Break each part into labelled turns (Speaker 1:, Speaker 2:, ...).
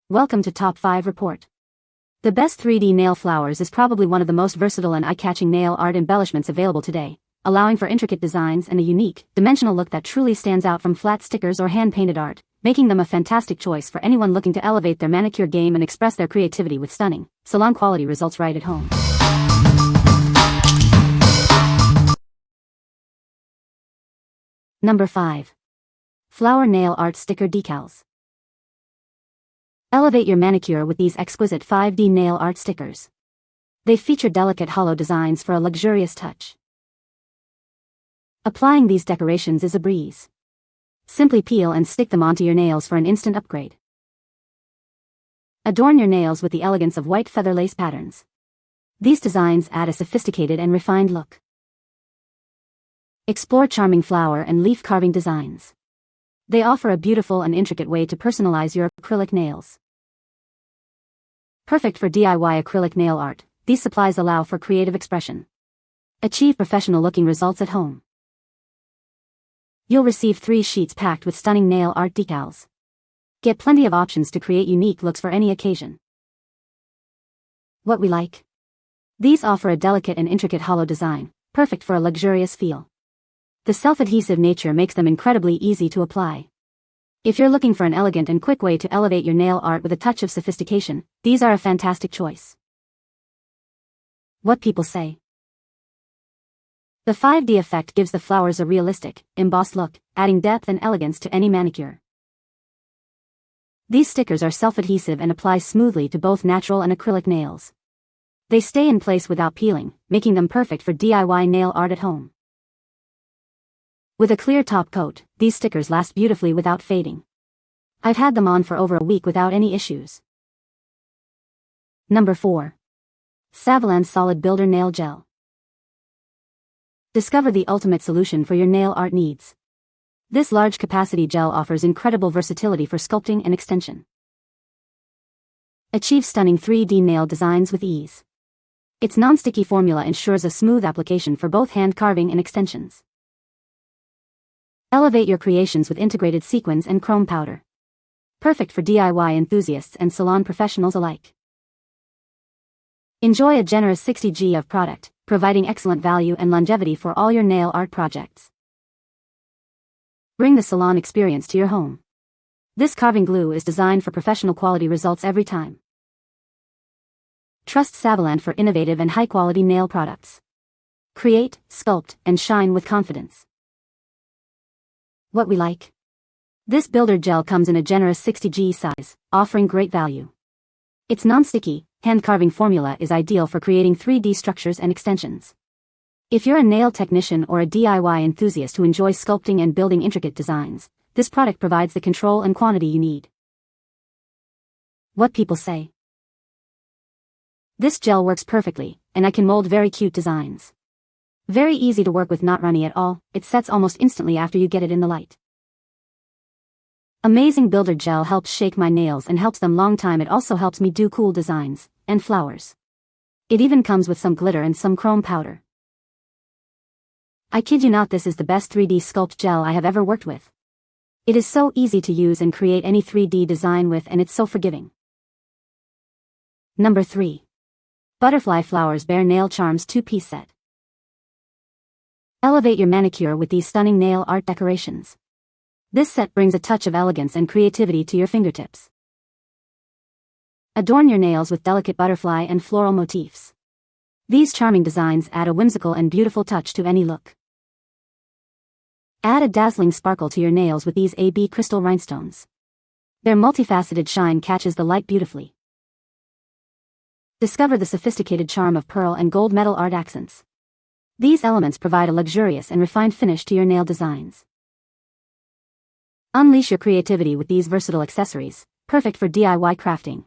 Speaker 1: Welcome to Top 5 Report. The best 3D nail flowers is probably one of the most versatile and eye-catching nail art embellishments available today, allowing for intricate designs and a unique, dimensional look that truly stands out from flat stickers or hand-painted art, making them a fantastic choice for anyone looking to elevate their manicure game and express their creativity with stunning, salon-quality results right at home. Number 5. Flower Nail Art Sticker Decals. Elevate your manicure with these exquisite 5D nail art stickers. They feature delicate hollow designs for a luxurious touch. Applying these decorations is a breeze. Simply peel and stick them onto your nails for an instant upgrade. Adorn your nails with the elegance of white feather lace patterns. These designs add a sophisticated and refined look. Explore charming flower and leaf carving designs. They offer a beautiful and intricate way to personalize your acrylic nails. Perfect for DIY acrylic nail art, these supplies allow for creative expression. Achieve professional-looking results at home. You'll receive 3 sheets packed with stunning nail art decals. Get plenty of options to create unique looks for any occasion. What we like? These offer a delicate and intricate hollow design, perfect for a luxurious feel. The self-adhesive nature makes them incredibly easy to apply. If you're looking for an elegant and quick way to elevate your nail art with a touch of sophistication, these are a fantastic choice. What people say. The 5D effect gives the flowers a realistic, embossed look, adding depth and elegance to any manicure. These stickers are self-adhesive and apply smoothly to both natural and acrylic nails. They stay in place without peeling, making them perfect for DIY nail art at home. With a clear top coat, these stickers last beautifully without fading. I've had them on for over a week without any issues. Number 4. SAVILAND Solid Builder Nail Gel. Discover the ultimate solution for your nail art needs. This large capacity gel offers incredible versatility for sculpting and extension. Achieve stunning 3D nail designs with ease. Its non-sticky formula ensures a smooth application for both hand carving and extensions. Elevate your creations with integrated sequins and chrome powder. Perfect for DIY enthusiasts and salon professionals alike. Enjoy a generous 60G of product, providing excellent value and longevity for all your nail art projects. Bring the salon experience to your home. This carving glue is designed for professional quality results every time. Trust SAVILAND for innovative and high-quality nail products. Create, sculpt, and shine with confidence. What we like? This builder gel comes in a generous 60G size, offering great value. Its non-sticky, hand-carving formula is ideal for creating 3D structures and extensions. If you're a nail technician or a DIY enthusiast who enjoys sculpting and building intricate designs, this product provides the control and quantity you need. What people say. This gel works perfectly, and I can mold very cute designs. Very easy to work with, not runny at all, it sets almost instantly after you get it in the light. Amazing builder gel helps shake my nails and helps them long time. It also helps me do cool designs, and flowers. It even comes with some glitter and some chrome powder. I kid you not, this is the best 3D sculpt gel I have ever worked with. It is so easy to use and create any 3D design with, and it's so forgiving. Number 3. Butterfly Flowers Bare Nail Charms 2-piece set. Elevate your manicure with these stunning nail art decorations. This set brings a touch of elegance and creativity to your fingertips. Adorn your nails with delicate butterfly and floral motifs. These charming designs add a whimsical and beautiful touch to any look. Add a dazzling sparkle to your nails with these AB crystal rhinestones. Their multifaceted shine catches the light beautifully. Discover the sophisticated charm of pearl and gold metal art accents. These elements provide a luxurious and refined finish to your nail designs. Unleash your creativity with these versatile accessories, perfect for DIY crafting.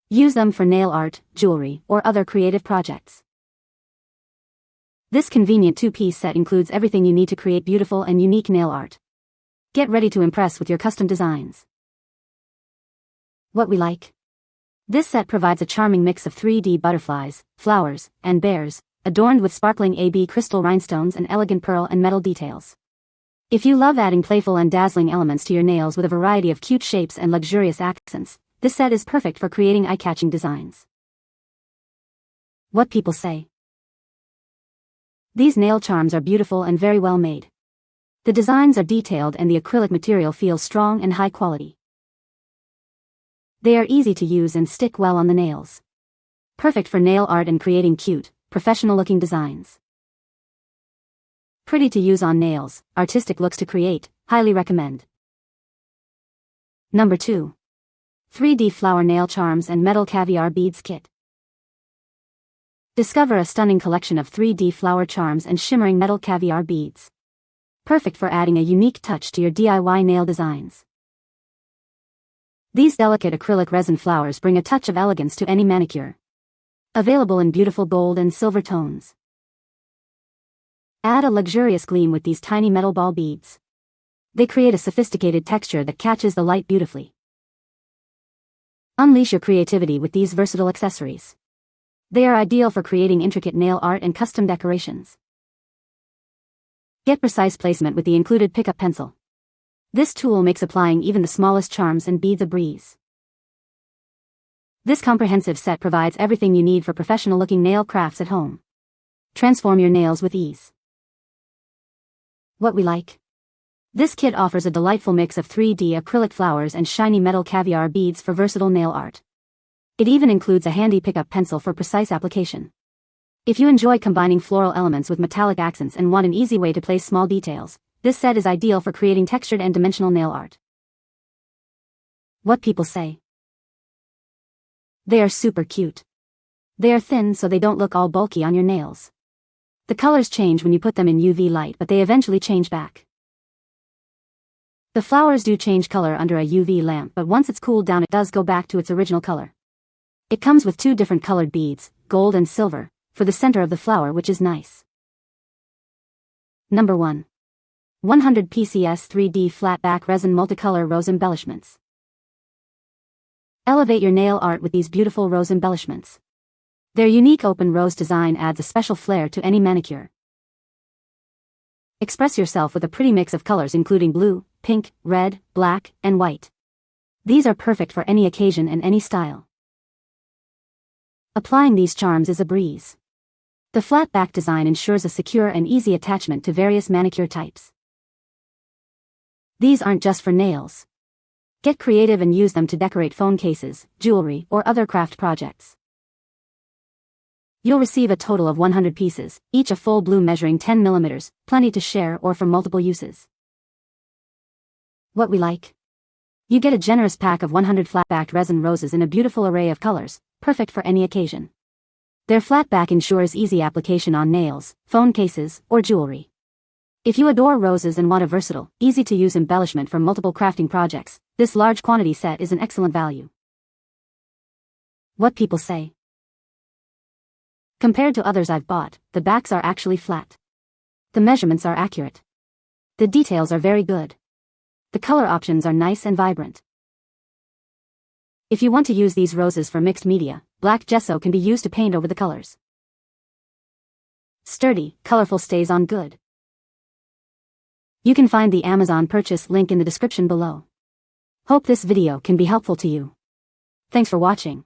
Speaker 1: Use them for nail art, jewelry, or other creative projects. This convenient 2-piece set includes everything you need to create beautiful and unique nail art. Get ready to impress with your custom designs. What we like? This set provides a charming mix of 3D butterflies, flowers, and bears, adorned with sparkling AB crystal rhinestones and elegant pearl and metal details. If you love adding playful and dazzling elements to your nails with a variety of cute shapes and luxurious accents, This set is perfect for creating eye-catching designs. What people say. These nail charms are beautiful and very well made. The designs are detailed and the acrylic material feels strong and high quality. They are easy to use and stick well on the nails. Perfect for nail art and creating cute, professional-looking designs. Pretty to use on nails, artistic looks to create, highly recommend. Number 2. 3D Flower Nail Charms and Metal Caviar Beads Kit. Discover a stunning collection of 3D flower charms and shimmering metal caviar beads. Perfect for adding a unique touch to your DIY nail designs. These delicate acrylic resin flowers bring a touch of elegance to any manicure. Available in beautiful gold and silver tones. Add a luxurious gleam with these tiny metal ball beads. They create a sophisticated texture that catches the light beautifully. Unleash your creativity with these versatile accessories. They are ideal for creating intricate nail art and custom decorations. Get precise placement with the included pickup pencil. This tool makes applying even the smallest charms and beads a breeze. This comprehensive set provides everything you need for professional-looking nail crafts at home. Transform your nails with ease. What we like. This kit offers a delightful mix of 3D acrylic flowers and shiny metal caviar beads for versatile nail art. It even includes a handy pickup pencil for precise application. If you enjoy combining floral elements with metallic accents and want an easy way to place small details, this set is ideal for creating textured and dimensional nail art. What people say. They are super cute. They are thin so they don't look all bulky on your nails. The colors change when you put them in UV light, but they eventually change back. The flowers do change color under a UV lamp, but once it's cooled down it does go back to its original color. It comes with 2 different colored beads, gold and silver, for the center of the flower, which is nice. Number 1. 100 PCS 3D Flat Back Resin Multicolor Rose Embellishments. Elevate your nail art with these beautiful rose embellishments. Their unique open rose design adds a special flair to any manicure. Express yourself with a pretty mix of colors including blue, pink, red, black, and white. These are perfect for any occasion and any style. Applying these charms is a breeze. The flat back design ensures a secure and easy attachment to various manicure types. These aren't just for nails. Get creative and use them to decorate phone cases, jewelry, or other craft projects. You'll receive a total of 100 pieces, each a full blue measuring 10 mm, plenty to share or for multiple uses. What we like. You get a generous pack of 100 flat-backed resin roses in a beautiful array of colors, perfect for any occasion. Their flat back ensures easy application on nails, phone cases, or jewelry. If you adore roses and want a versatile, easy-to-use embellishment for multiple crafting projects, this large quantity set is an excellent value. What people say. Compared to others I've bought, the backs are actually flat. The measurements are accurate. The details are very good. The color options are nice and vibrant. If you want to use these roses for mixed media, black gesso can be used to paint over the colors. Sturdy, colorful, stays on good. You can find the Amazon purchase link in the description below. Hope this video can be helpful to you. Thanks for watching.